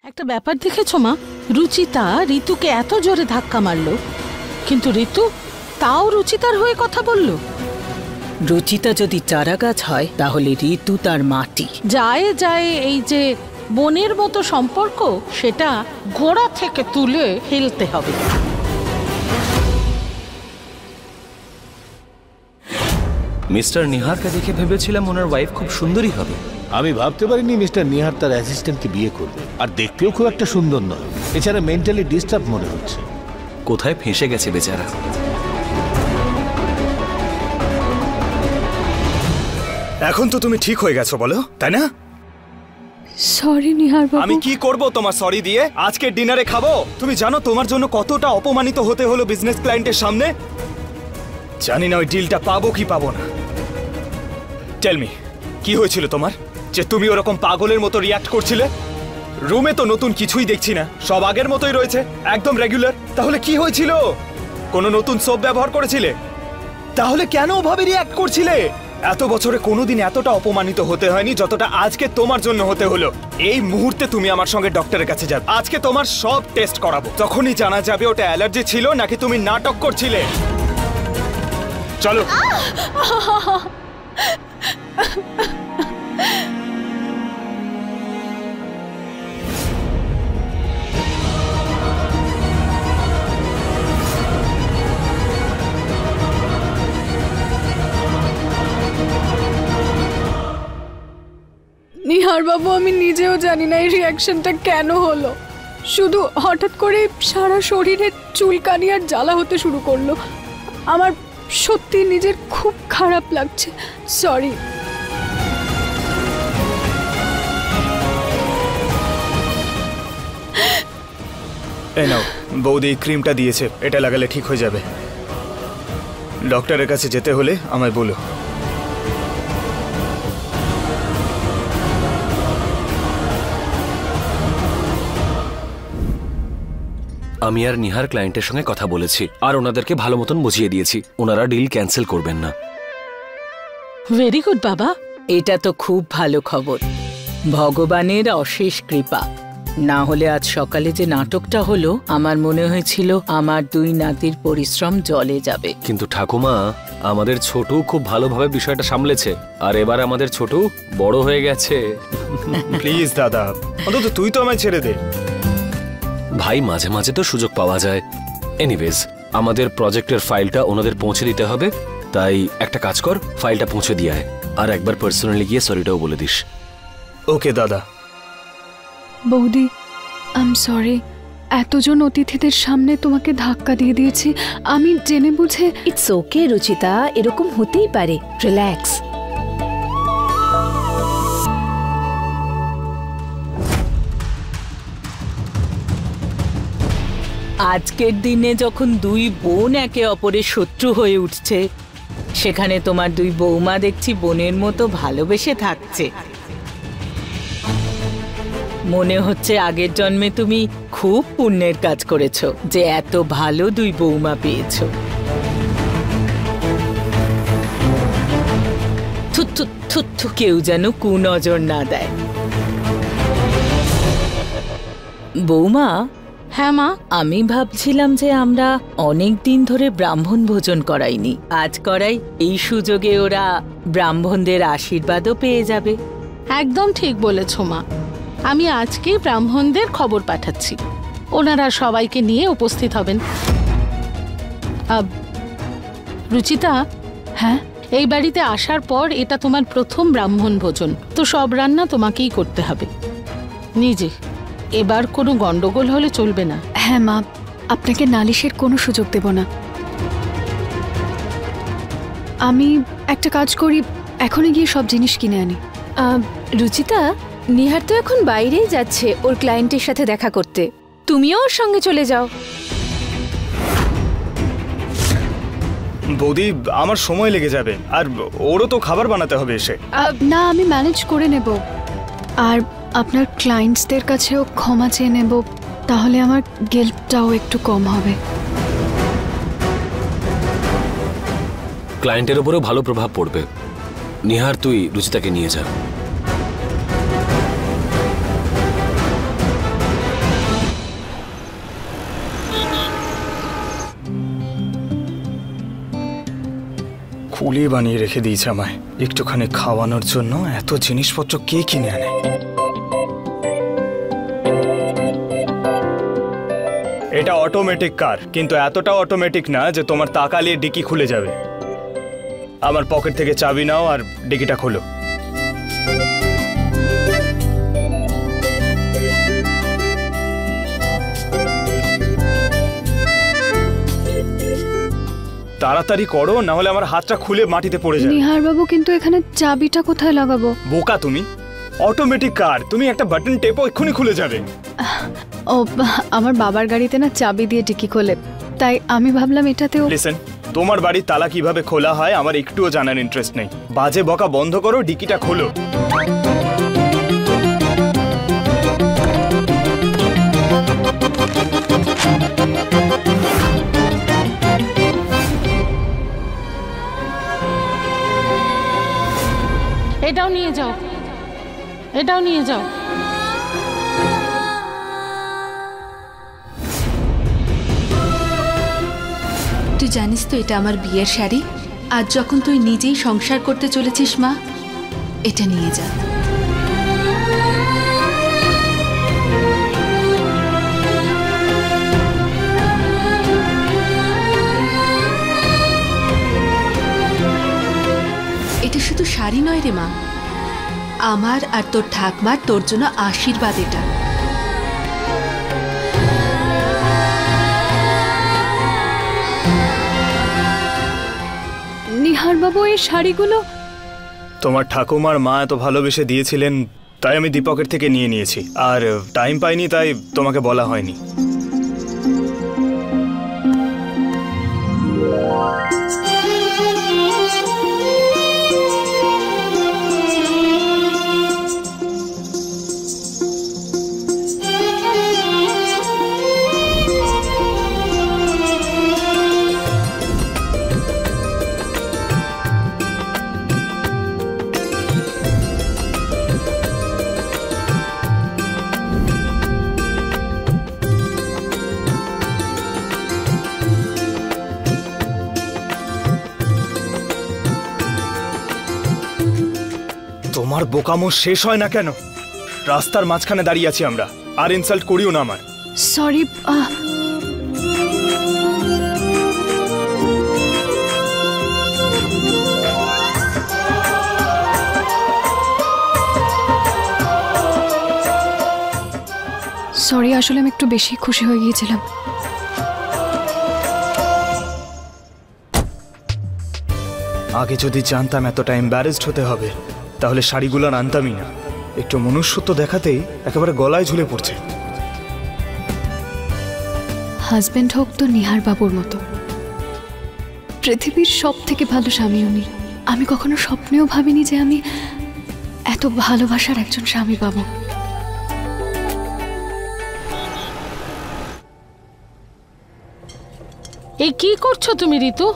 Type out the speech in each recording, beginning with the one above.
একটা ব্যাপার দেখেছো মা, রুচিতা ঋতুকে এত জোরে ধাক্কা মারলো, কিন্তু ঋতু তাও রুচিতার হয়ে কথা বলল। রুচিতা যদি চারা গাছ হয় তাহলে ঋতু তার মাটি। যায় যায় এই যে বোনের মতো সম্পর্ক, সেটা গোড়া থেকে তুলে ফেলতে হবে। মিস্টার নিহারকে দেখে ভেবেছিলাম ওনার ওয়াইফ খুব সুন্দরী হবে। আমি ভাবতে পারিনি মিস্টার নিহার তার অ্যাসিস্ট্যান্টকে বিয়ে করবে, আর দেখতেও খুব একটা সুন্দর নয়। এছাড়া মেন্টালি ডিস্টার্ব মনে হচ্ছে। কোথায় ফেঁসে গেছে বেচারা। এখন তো তুমি ঠিক হয়ে গেছো বলো, তাই না? সরি নিহার বাবু। আমি কি করব তোমার সরি দিয়ে? আজকে ডিনারে খাবো? তুমি জানো তোমার জন্য কতটা অপমানিত হতে হলো বিজনেস ক্লায়েন্টের সামনে। জানি না ওই ডিলটা পাবো কি পাবো না। টেল মি, কি হয়েছিল তোমার যে তুমি ওরকম পাগলের মতো রিঅ্যাক্ট করছিলে? রুমে তো নতুন কিছুই দেখছি না, সব আগের মতোই রয়েছে, একদম রেগুলার। তাহলে কি হয়েছিল? কোনো নতুন সোপ ব্যবহার করেছিলে? তাহলে কেন ওভাবে রিঅ্যাক্ট করছিলে? এত বছরে কোনোদিন এতটা অপমানিত হতে হয়নি যতটা আজকে তোমার জন্য হতে হলো। এই মুহূর্তে তুমি আমার সঙ্গে ডক্টরের কাছে যাবে। আজকে তোমার সব টেস্ট করাবো, তখনই জানা যাবে ওটা অ্যালার্জি ছিল নাকি তুমি নাটক করছিলে। চলো। নিহার বাবু, আমি নিজেও জানি না এই রিয়াকশনটা কেন হলো। শুধু হঠাৎ করে সারা শরীরে চুলকানি আর জ্বালা হতে শুরু করলো। আমার সত্যি নিজের খুব খারাপ লাগছে। সরি। এই নাও, বৌদি ক্রিমটা দিয়েছে, এটা লাগালে ঠিক হয়ে যাবে। ডক্টরের কাছে যেতে হলে আমায় বলো। আমি আর নিহার ক্লায়েন্টের সঙ্গে কথা বলেছি আর ওনাদেরকে ভালো মতন বুঝিয়ে দিয়েছি, ওনারা ডিল ক্যান্সেল করবেন না। ভেরি গুড বাবা। এটা তো খুব ভালো খবর, ভগবানের অশেষ কৃপা। না হলে আজ সকালে যে নাটকটা হলো, আমার মনে হয়েছিল আমার দুই নাতির পরিশ্রম জলে যাবে। কিন্তু ঠাকুমা, আমাদের ছোটু খুব ভালোভাবে বিষয়টা সামলেছে, আর এবার আমাদের ছোটু বড় হয়ে গেছে। প্লিজ দাদা, অন্তত তুই তো আমায় ছেড়ে দে। ভাই, মাঝে মাঝে তো সুযোগ পাওয়া যায়। এনিওয়েজ, আমাদের প্রজেক্টের ফাইলটা ওনাদের পৌঁছে দিতে হবে, তাই একটা কাজ কর, ফাইলটা পৌঁছে দিয়ে আয়, আর একবার পার্সোনালি গিয়ে সরিটাও বলে দিস। ওকে দাদা। বৌদি, আই এম সরি, এতজন অতিথিদের সামনে তোমাকে ধাক্কা দিয়ে দিয়েছি। আমি জেনে বুঝে। ইটস ওকে রুচিতা, এরকম হতেই পারে, রিল্যাক্স। আজকের দিনে যখন দুই বোন একে অপরের শত্রু হয়ে উঠছে, সেখানে তোমার দুই বৌমা দেখছি বোনের মতো ভালোবেসে থাকছে। মনে হচ্ছে আগের জন্মে তুমি খুব পুণ্যের কাজ করেছো যে এত ভালো দুই বৌমা পেয়েছো। থুথু থুথু, কেউ যেন কুনজর না দেয়। বৌমা। হ্যাঁ মা। আমি ভাবছিলাম যে আমরা অনেক দিন ধরে ব্রাহ্মণ ভোজন করাইনি, আজ করাই। এই সুযোগে ওরা ব্রাহ্মণদের আশীর্বাদও পেয়ে যাবে। একদম ঠিক বলেছ মা, আমি আজকেই ব্রাহ্মণদের খবর পাঠাচ্ছি, ওনারা সবাইকে নিয়ে উপস্থিত হবেন। রুচিতা, হ্যাঁ, এই বাড়িতে আসার পর এটা তোমার প্রথম ব্রাহ্মণ ভোজন, তো সব রান্না তোমাকেই করতে হবে নিজে। এবার কোনো গন্ডগোল হলে চলবে না। হ্যাঁ মা, আপনাকে নালিশের কোনো সুযোগ দেব না। আমি একটা কাজ করি, এখনই গিয়ে সব জিনিস কিনে আনি। রুচিতা, নিহার তো এখন বাইরেই যাচ্ছে ওর ক্লায়েন্টের সাথে দেখা করতে, তুমিও ওর সঙ্গে চলে যাও। বৌদি, আমার সময় লেগে যাবে, আর ওরও তো খাবার বানাতে হবে এসে। না, আমি ম্যানেজ করে নেব, আর আপনার ক্লায়েন্টসদের কাছেও ক্ষমা চেয়ে নেব, তাহলে আমার গিল্টটাও একটু কম হবে। ক্লায়েন্টের উপরেও ভালো প্রভাব পড়বে। নিহার, তুই রুচিতাকে নিয়ে যা। কুলি বানিয়ে রেখে দিয়েছে আমায় একটুখানি খাওয়ানোর জন্য। এত জিনিসপত্র কে কিনে আনে? এটা অটোমেটিক কার, কিন্তু এতটা অটোমেটিক না যে তোমার তাকালিয়ে ডিকি খুলে যাবে। আমার পকেট থেকে চাবি নাও আর ডিকিটা খোলো। তাড়াতাড়ি করো, না হলে আমার হাতটা খুলে মাটিতে পড়ে যাবে। নিহার বাবু, কিন্তু এখানে চাবিটা কোথায় লাগাবো? বোকা তুমি, অটোমেটিক কার, তুমি একটা বাটন টেপো এক্ষুনি খুলে যাবে। ও, আমার বাবার গাড়িতে না চাবি দিয়ে ডিকি খোলে, তাই আমি ভাবলাম এটাতেও। লিসেন, তোমার বাড়ির তালা কিভাবে খোলা হয় আমার একটুও জানার ইন্টারেস্ট নেই। বাজে বকা বন্ধ করো, ডিকিটা খোলো। এটাও নিয়ে যাও, এটাও নিয়ে যাও। তুই জানিস তো এটা আমার বিয়ের শাড়ি। আজ যখন তুই নিজেই সংসার করতে চলেছিস মা, এটা নিয়ে যা। এটা শুধু শাড়ি নয় রে মা, আমার আর তোর ঠাকমার তোর জন্য আশীর্বাদ এটা। নিহার বাবু, এই শাড়িগুলো তোমার ঠাকুমার মা এত ভালোবেসে দিয়েছিলেন, তাই আমি দীপকের থেকে নিয়ে নিয়েছি। আর টাইম পাইনি, তাই তোমাকে বলা হয়নি। তোমার বোকামো শেষ হয় না কেন? রাস্তার মাঝখানে দাঁড়িয়ে আছি আমরা, আর ইনসাল্ট করিও না আমার। সরি। সরি, আসলে আমি একটু বেশি খুশি হয়ে গিয়েছিলাম। আগে যদি জানতাম এতটা এম্বারেসড হতে হবে, তাহলে শাড়িগুলো আনতামই না। একটু মনুষ্যত্ব দেখাতেই একেবারে গলায় ঝুলে পড়ছে। হাজবেন্ড হোক তো নিহার বাবুর মতো, পৃথিবীর সব থেকে ভালো স্বামী উনি। আমি কখনো স্বপ্নেও ভাবিনি যে আমি এত ভালোবাসার একজন স্বামী পাবো। এই কি করছো তুমি ঋতু?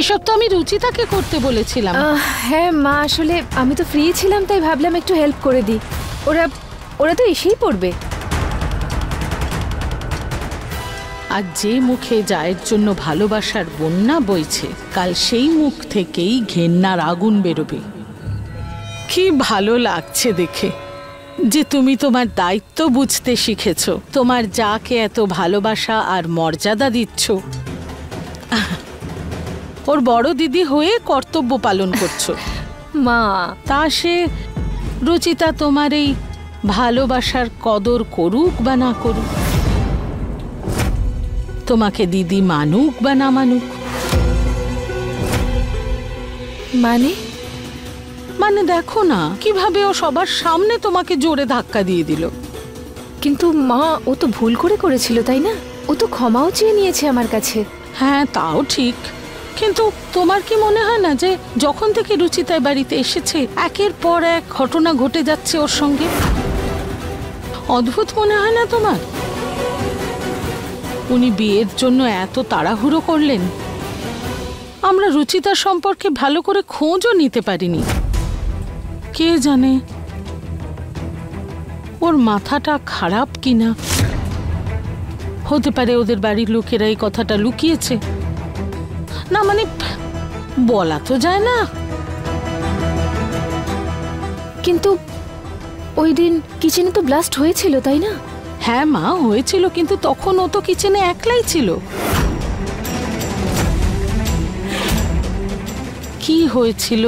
এসব তো আমি রুচিতাকে করতে বলেছিলাম। হ্যাঁ মা, আসলে আমি তো ফ্রি ছিলাম, তাই ভাবলাম একটু হেল্প করে দিই। ওরা তো এসেই পড়বে। আর যে মুখে জায়ের জন্য ভালোবাসার বন্যা বইছে, কাল সেই মুখ থেকেই ঘেন্নার আগুন বেরোবে। কি ভালো লাগছে দেখে যে তুমি তোমার দায়িত্ব বুঝতে শিখেছো, তোমার যাকে এত ভালোবাসা আর মর্যাদা দিচ্ছ, ওর বড় দিদি হয়ে কর্তব্য পালন করছো। মা, তা সে রুচিতা তোমার এই ভালোবাসার কদর করুক বা না করুক, তোমাকে দিদি মানুক বা না মানুক, মানে দেখো না কিভাবে ও সবার সামনে তোমাকে জোরে ধাক্কা দিয়ে দিল। কিন্তু মা, ও তো ভুল করেছিল, তাই না? ও তো ক্ষমাও চেয়ে নিয়েছে আমার কাছে। হ্যাঁ, তাও ঠিক, কিন্তু তোমার কি মনে হয় না যে যখন থেকে রুচিতা বাড়িতে এসেছে একের পর এক ঘটনা ঘটে যাচ্ছে ওর সঙ্গে? অদ্ভুত মনে হয় না তোমার? উনি বিয়ের জন্য এত তাড়াহুড়ো করলেন, আমরা রুচিতার সম্পর্কে ভালো করে খোঁজও নিতে পারিনি। কে জানে ওর মাথাটা খারাপ কিনা। হতে পারে ওদের বাড়ির লোকেরা এই কথাটা লুকিয়েছে। না মানে বলা তো যায় না। কিন্তু ওই দিন কিচেনে তো ব্লাস্ট হয়েছিল, তাই না? হ্যাঁ মা, হয়েছিল, কিন্তু তখন ও তো কিচেনে একলাই ছিল। কি হয়েছিল,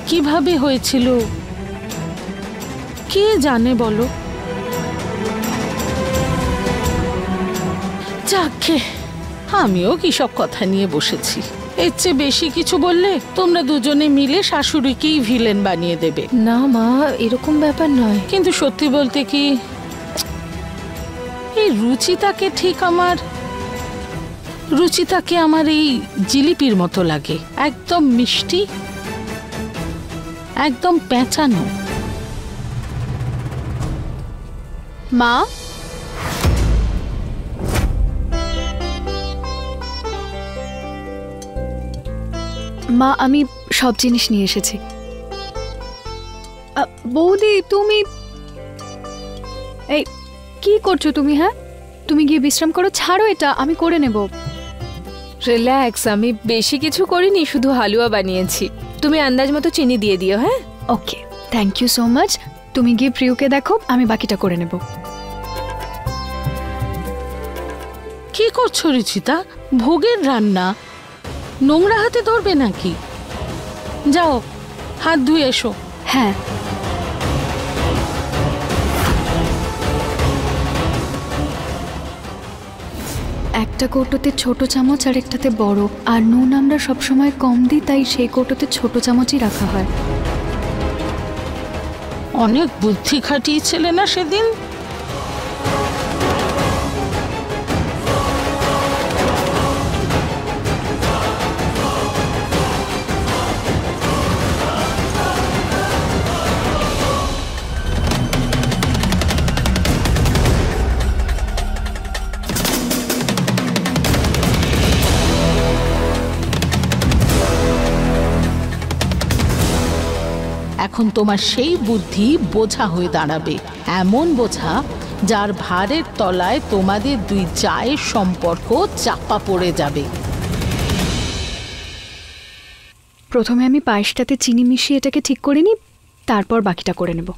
কিভাবে হয়েছিল, কে জানে বলো। যাকে আমিও কি সব কথা নিয়ে বসেছি। এর চেয়ে বেশি কিছু বললে তোমরা দুজনে মিলে শাশুড়িকেই ভিলেন বানিয়ে দেবে। না মা, এরকম ব্যাপার নয়। কিন্তু সত্যি বলতে কি, এই রুচিতাকে আমার এই জিলিপির মতো লাগে। একদম মিষ্টি, একদম পেঁচানো। মা, মা আমি সব জিনিস নিয়ে এসেছি। বৌদি তুমি এই কি করছো তুমি? হ্যাঁ, তুমি গিয়ে বিশ্রাম করো, ছাড়ো এটা, আমি করে নেব। রিল্যাক্স, আমি বেশি কিছু করিনি, শুধু হালুয়া বানিয়েছি। তুমি আন্দাজ মতো চিনি দিয়ে দিও। হ্যাঁ, ওকে, থ্যাংক ইউ সো মাচ। তুমি গিয়ে প্রিয়কে দেখো, আমি বাকিটা করে নেব। কি করছো রুচিতা? ভোগের রান্না, নোংরা হাতে ধরবে নাকি? যাও হাত ধুয়ে এসো। হ্যাঁ, একটা কৌটোতে ছোট চামচ আর একটাতে বড়, আর নুন আমরা সবসময় কম দিই, তাই সেই কৌটোতে ছোট চামচই রাখা হয়। অনেক বুদ্ধি খাটিয়েছিলে না সেদিন। এখন তোমার সেই বুদ্ধি বোঝা হয়ে দাঁড়াবে, এমন বোঝা যার ভারের তলায় তোমাদের দুই জায়ের সম্পর্ক চাপা পড়ে যাবে। প্রথমে আমি পায়েসটাতে চিনি মিশিয়ে এটাকে ঠিক করে নিই, তারপর বাকিটা করে নেব।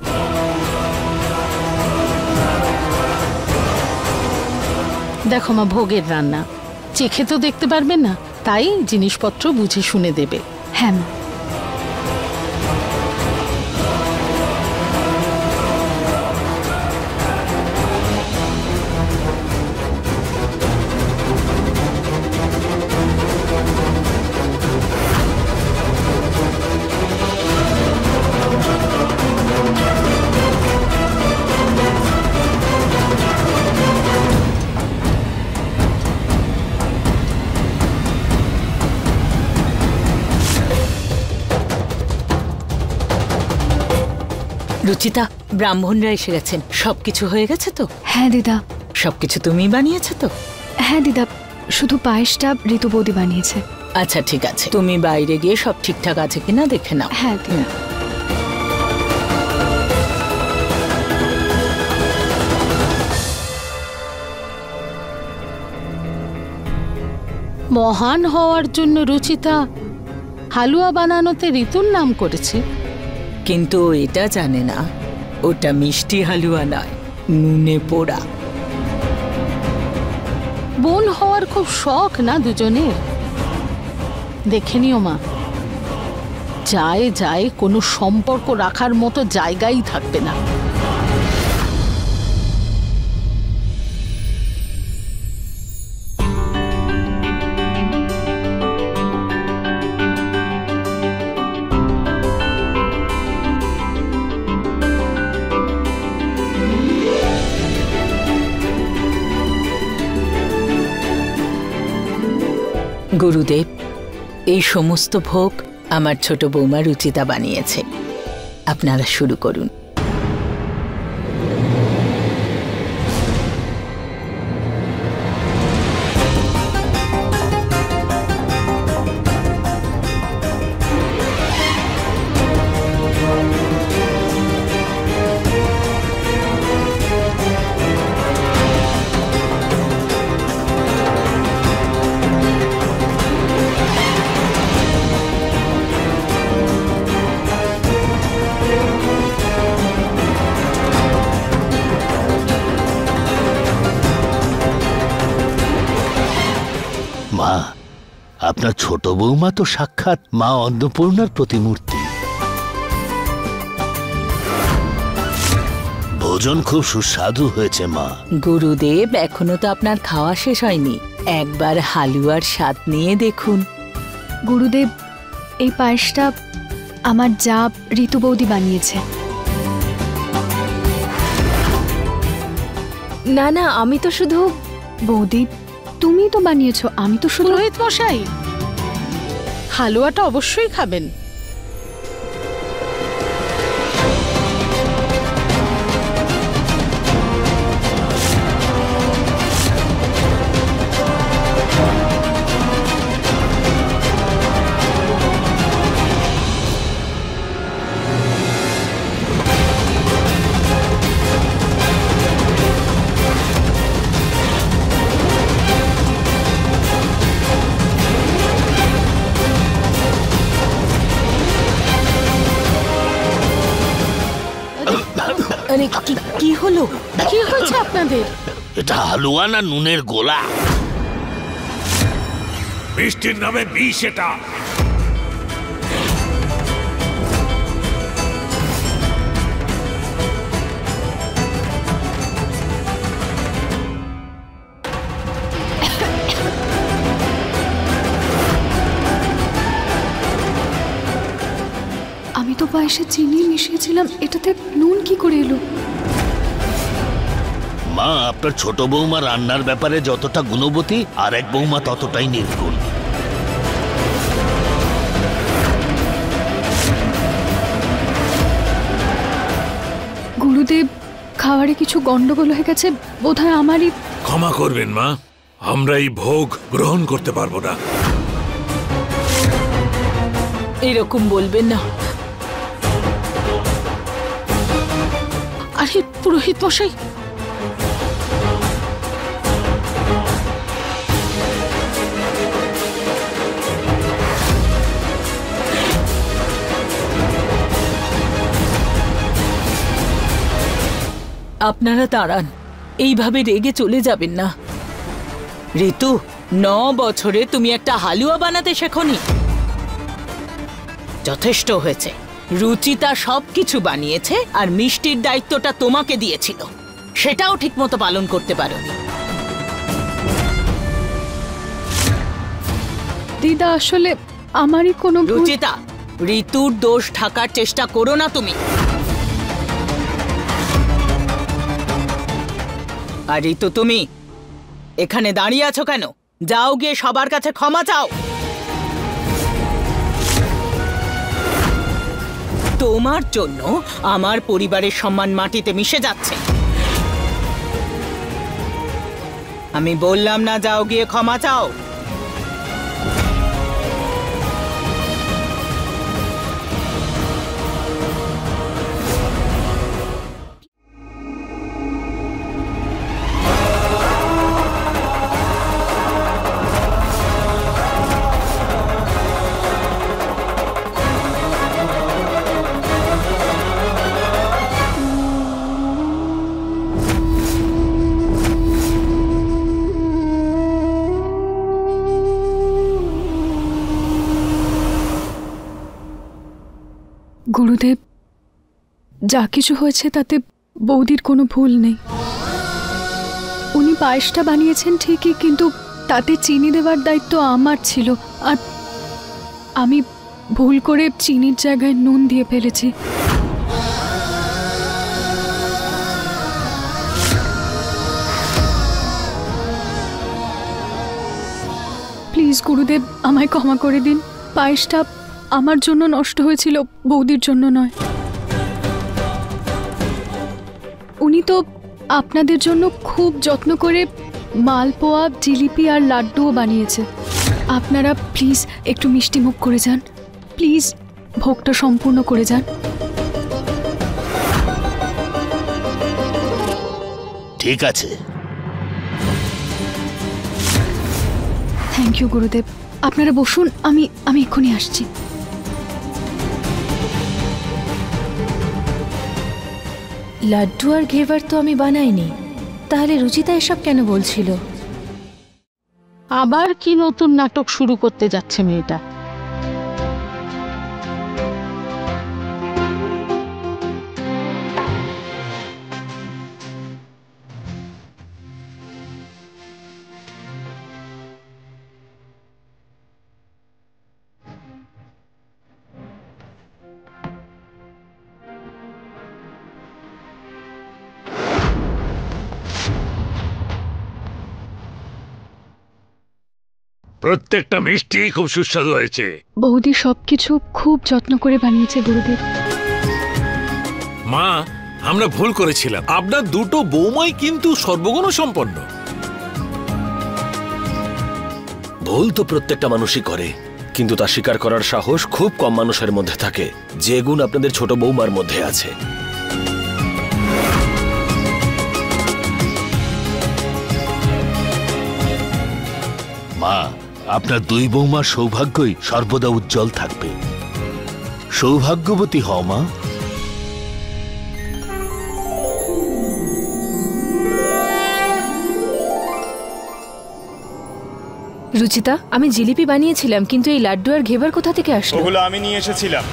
দেখো মা, ভোগের রান্না চেখে তো দেখতে পারবে না, তাই জিনিসপত্র বুঝে শুনে দেবে। হ্যাঁ মা। রুচিতা, ব্রাহ্মণরা এসে গেছেন। সবকিছু হয়ে গেছে তো? হ্যাঁ দিদা। সবকিছু তুমি বানিয়েছো তো? হ্যাঁ দিদা, শুধু পায়েসটা ঋতু বৌদি বানিয়েছে। আচ্ছা ঠিক আছে, তুমি বাইরে গিয়ে সব ঠিকঠাক আছে কিনা দেখে নাও। হ্যাঁ দিদা। মহান হওয়ার জন্য রুচিতা হালুয়া বানানোতে ঋতুর নাম করেছে, কিন্তু এটা জানে না ওটা মিষ্টি হালুয়া নয়, নুনে পোড়া। বোন হওয়ার খুব শখ না দুজনের। দেখে নিও মা, যায় যায় কোনো সম্পর্ক রাখার মতো জায়গাই থাকবে না। গুরুদেব, এই সমস্ত ভোগ আমার ছোট বৌমা রুচিতা বানিয়েছে। আপনারা শুরু করুন। আপনার ছোট বৌমা তো সাক্ষাৎ মা অন্নপূর্ণার প্রতিমূর্তি। ভোজন খুব সুস্বাদু হয়েছে মা। গুরুদেব, এখনো তো আপনার খাওয়া শেষ হয়নি, একবার হালুয়ার স্বাদ নিয়ে দেখুন। গুরুদেব, এই পায়েসটা আমার যা ঋতু বৌদি বানিয়েছে। না না, আমি তো শুধু... বৌদি, তুমি তো বানিয়েছো, আমি তো শুধু... পুরোহিত মশাই, হালুয়াটা অবশ্যই খাবেন। আরে কি হলো? কি হয়েছে আপনাদের? এটা হালুয়া না নুনের গোলা? মিষ্টির নামে বিষ এটা। আমি তো পায়েসে চিনি মিশিয়েছিলাম, এটাতে নুন কি করে এলো? মা, আপনার ছোট বৌমা রান্নার ব্যাপারে যতটা গুণবতী, আর এক বৌমা ততটাই নির্গুণ। গুরুদেব, খাবারে কিছু গন্ডগোল হয়ে গেছে, বোধহয় আমারই। ক্ষমা করবেন মা, আমরা এই ভোগ গ্রহণ করতে পারবো না। এরকম বলবেন না। আরে পুরোহিত মশাই, আপনারা দাঁড়ান, এইভাবে রেগে চলে যাবেন না। ঋতু, 9 বছরে তুমি একটা হালুয়া বানাতে শেখোনি? যথেষ্ট হয়েছে। রুচিতা সবকিছু বানিয়েছে, আর মিষ্টির দায়িত্বটা তোমাকে দিয়েছিল, সেটাও ঠিকমতো পালন করতে পারোনি। দিদা, আসলে আমারই কোনো ভুল। রুচিতা, ঋতুর দোষ ঢাকার চেষ্টা করো না তুমি। আর ঋতু, তুমি এখানে দাঁড়িয়ে আছো কেন? যাও গিয়ে সবার কাছে ক্ষমা চাও। তোমার জন্য আমার পরিবারের সম্মান মাটিতে মিশে যাচ্ছে। আমি বললাম না যাও গিয়ে ক্ষমা চাও? গুরুদেব, যা কিছু হয়েছে তাতে বৌদির কোনো ভুল নেই। উনি পায়েসটা বানিয়েছেন ঠিকই, কিন্তু তাতে চিনি দেওয়ার দায়িত্ব আমার ছিল, আর আমি ভুল করে চিনির জায়গায় নুন দিয়ে ফেলেছি। প্লিজ গুরুদেব, আমায় ক্ষমা করে দিন। পায়েসটা আমার জন্য নষ্ট হয়েছিল, বৌদির জন্য নয়। উনি তো আপনাদের জন্য খুব যত্ন করে মালপোয়া, জিলিপি আর লাড্ডুও বানিয়েছে। আপনারা প্লিজ একটু মিষ্টি মুখ করে যান, প্লিজ ভোগটা সম্পূর্ণ করে যান। ঠিক আছে। থ্যাংক ইউ গুরুদেব, আপনারা বসুন, আমি এক্ষুনি আসছি। লাড্ডু আর ঘেভার তো আমি বানাইনি, তাহলে রুচিতা এসব কেন বলছিল? আবার কি নতুন নাটক শুরু করতে যাচ্ছে মেয়েটা? প্রত্যেকটা মিষ্টি খুব সুস্বাদু হয়েছে। বৌদি সবকিছু খুব যত্ন করে বানিয়েছে গুরুদেব। মা, আমরা ভুল করেছিলাম। আপনার দুটো বৌমাই কিন্তু সর্বগুণ সম্পন্ন। ভুল তো প্রত্যেকটা মানুষই করে, কিন্তু তা স্বীকার করার সাহস খুব কম মানুষের মধ্যে থাকে, যে গুণ আপনাদের ছোট বৌমার মধ্যে আছে। মা, আপনার দুই বৌমার সৌভাগ্যই সর্বদা উজ্জ্বল থাকবে। সৌভাগ্যবতী হও মা। রুচিতা, আমি জিলিপি বানিয়েছিলাম, কিন্তু এই লাড্ডু আর ঘেবার কোথা থেকে আসলো? ওগুলো আমি নিয়ে এসেছিলাম।